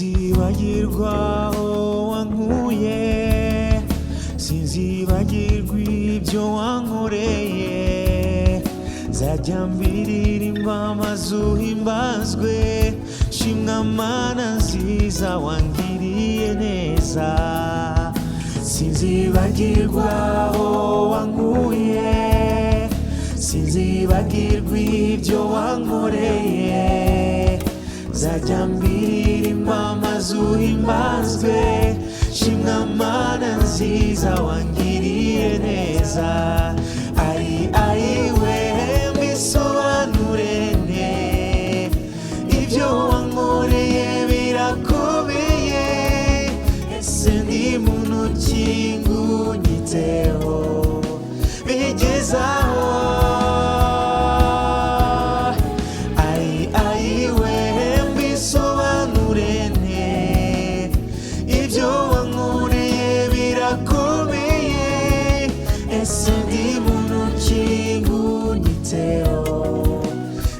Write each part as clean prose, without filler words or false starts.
sinzibagirwa aho wankuye, sinzibagirwa ibyo wankoreye, nzajya mbiririmba maze uhimbazwe, shimwa Mana nziza wangiriye neza. Sinzibagirwa aho wankuye, sinzibagirwa ibyo wankoreye, nzajya mbiririmba maze uhimbazwe, shimwa Mana nziza wangiriye neza. Ayiwe mbisobanure nte, ibyo wankoreye birakomeye, ese ndi muntu ki ngunyiteho bigezaho. Ayiwe mbisobanure nte, ibyo wankoreye birakomeye, ese ndi muntu ki ngunyiteho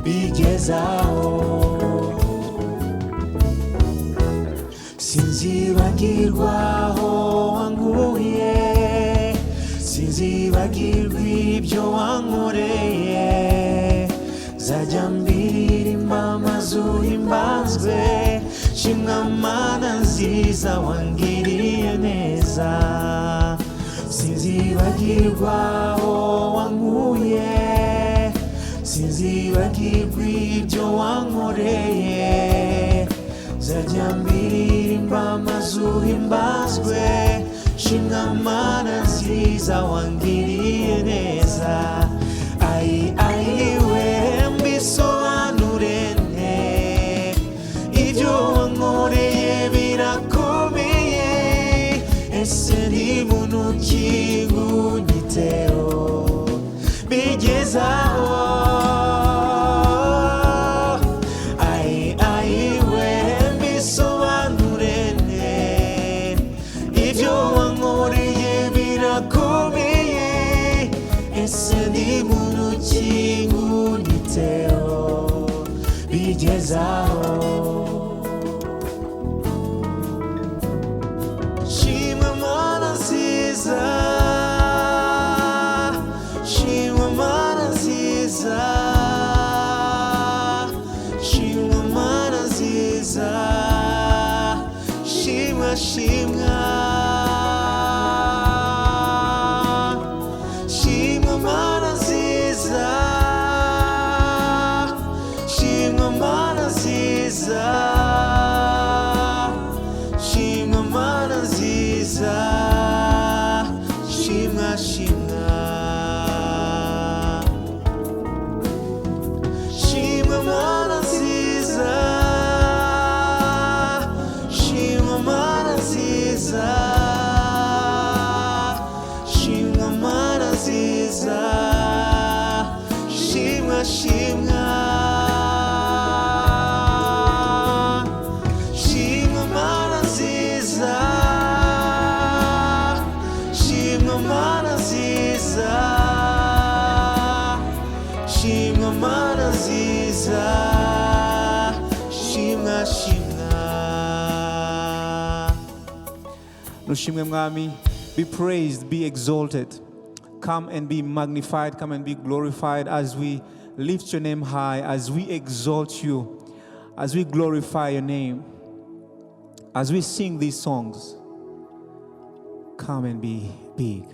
bigezaho. Sinzibagirwa aho wankuye, sinzibagirwa ibyo wankoreye, nzajya mbiririmba maze uhimbazwe, shimwa Mana nziza wangiriye neza. Sinzibagirwa aho wankuye, sinzibagirwa ibyo wankoreye, nzajya mbiririmba maze uhimbazwe, shimwa Mana nziza wangiriye neza. Ayiwe mbisobanure nte, ibyo wankoreye birakomeye, ese ndi muntu ki ngunyiteho bigezaho. Ayiwe mbisobanure nte, ibyo wankoreye birakomeye, ese ndi muntu ki ngunyiteho bigezaho. Shimwa Mana nziza, shimwa Mana nziza, shimwa Mana nziza, shimwa shimwa shimwa Mana nziza, shimwa Mana nziza, shimwa Mana nziza, shimwa shimwa shimwa Mana nziza, shimwa Mana nziza, shimwa Mana nziza, shimwa shimwa shimwa Mana nziza, shimwa Mana nziza, shimwa Mana nziza, shimwa shimwa. Nushimwe Mwami, be praised, be exalted. Come and be magnified, come and be glorified as we lift your name high, as we exalt you, as we glorify your name, as we sing these songs. Come and be big.